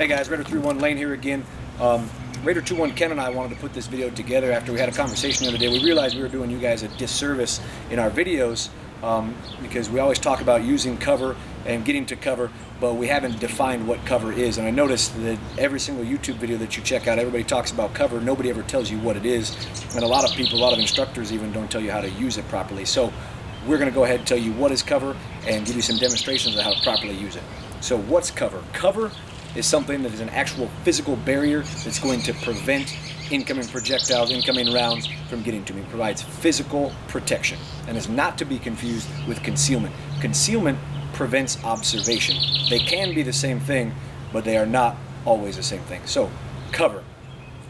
Hey guys, Raider31 Lane here again. Raider21 Ken and I wanted to put this video together after we had a conversation the other day. We realized we were doing you guys a disservice in our videos because we always talk about using cover and getting to cover, but we haven't defined what cover is. And I noticed that every single YouTube video that you check out, everybody talks about cover. Nobody ever tells you what it is. And a lot of people, a lot of instructors even don't tell you how to use it properly. So we're going to go ahead and tell you what is cover and give you some demonstrations of how to properly use it. So what's cover? Cover is something that is an actual physical barrier that's going to prevent incoming projectiles, incoming rounds from getting to me. It provides physical protection and is not to be confused with concealment. Concealment prevents observation. They can be the same thing, but they are not always the same thing. So, cover.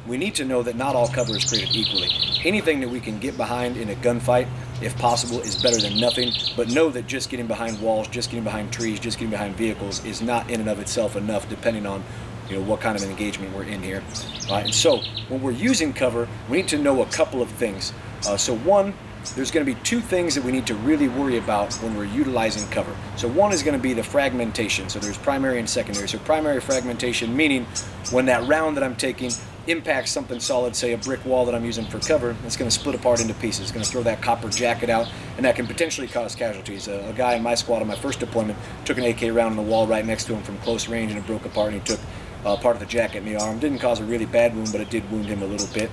We need to know that not all cover is created equally. Anything that we can get behind in a gunfight, if possible, is better than nothing, but know that just getting behind walls, just getting behind trees, just getting behind vehicles is not in and of itself enough, depending on what kind of an engagement we're in here. And so when we're using cover, we need to know a couple of things. So one, there's going to be two things that we need to really worry about when we're utilizing cover. So one is going to be the fragmentation. So there's primary and secondary. So primary fragmentation meaning when that round that I'm taking impacts something solid, say a brick wall that I'm using for cover, it's going to split apart into pieces. It's going to throw that copper jacket out, and that can potentially cause casualties. A guy in my squad on my first deployment took an AK round in the wall right next to him from close range, and it broke apart, and he took part of the jacket in the arm. Didn't cause a really bad wound, but it did wound him a little bit.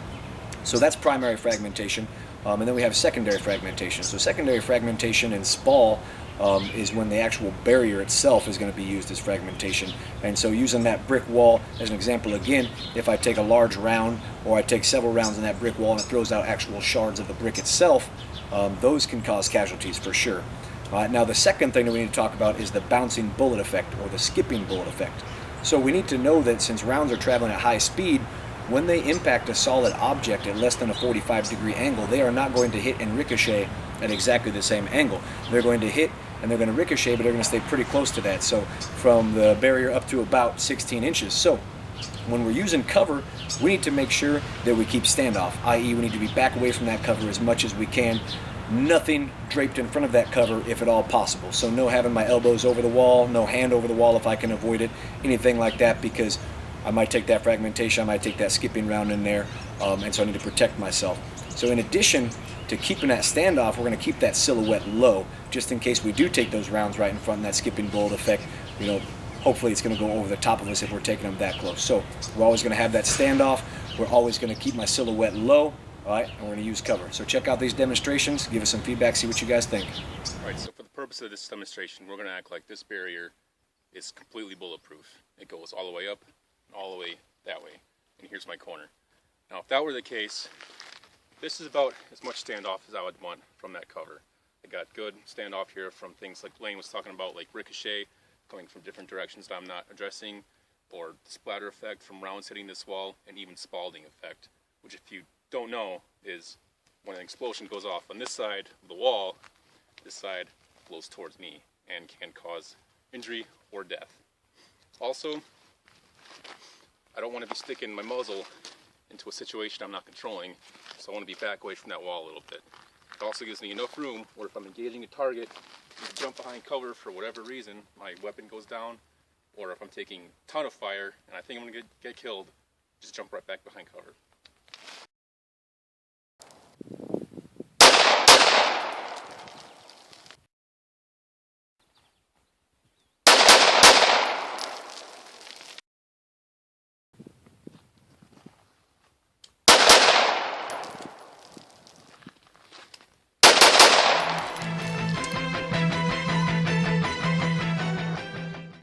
So that's primary fragmentation. And then we have secondary fragmentation. So secondary fragmentation in SPAL is when the actual barrier itself is going to be used as fragmentation. And so using that brick wall as an example again, if I take a large round or I take several rounds in that brick wall and it throws out actual shards of the brick itself, those can cause casualties for sure. Now the second thing that we need to talk about is the bouncing bullet effect or the skipping bullet effect. So we need to know that since rounds are traveling at high speed, when they impact a solid object at less than a 45-degree angle, they are not going to hit and ricochet at exactly the same angle. They're going to hit and they're going to ricochet, but they're going to stay pretty close to that. So from the barrier up to about 16 inches. So when we're using cover, we need to make sure that we keep standoff, i.e. we need to be back away from that cover as much as we can. Nothing draped in front of that cover if at all possible. So no having my elbows over the wall, no hand over the wall if I can avoid it, anything like that, because I might take that fragmentation, I might take that skipping round in there, and so I need to protect myself. So in addition to keeping that standoff, we're going to keep that silhouette low, just in case we do take those rounds right in front and that skipping bullet effect, hopefully it's going to go over the top of us if we're taking them that close. So we're always going to have that standoff, we're always going to keep my silhouette low, all right, and we're going to use cover. So check out these demonstrations, give us some feedback, see what you guys think. All right, so for the purpose of this demonstration, we're going to act like this barrier is completely bulletproof. It goes all the way up, all the way that way, and here's my corner. Now if that were the case, this is about as much standoff as I would want from that cover. I got good standoff here from things like Lane was talking about, like ricochet coming from different directions that I'm not addressing, or the splatter effect from rounds hitting this wall, and even spalding effect, which if you don't know is when an explosion goes off on this side of the wall, this side blows towards me and can cause injury or death. Also, I don't want to be sticking my muzzle into a situation I'm not controlling, so I want to be back away from that wall a little bit. It also gives me enough room where if I'm engaging a target, and jump behind cover for whatever reason, my weapon goes down, or if I'm taking a ton of fire and I think I'm going to get killed, just jump right back behind cover.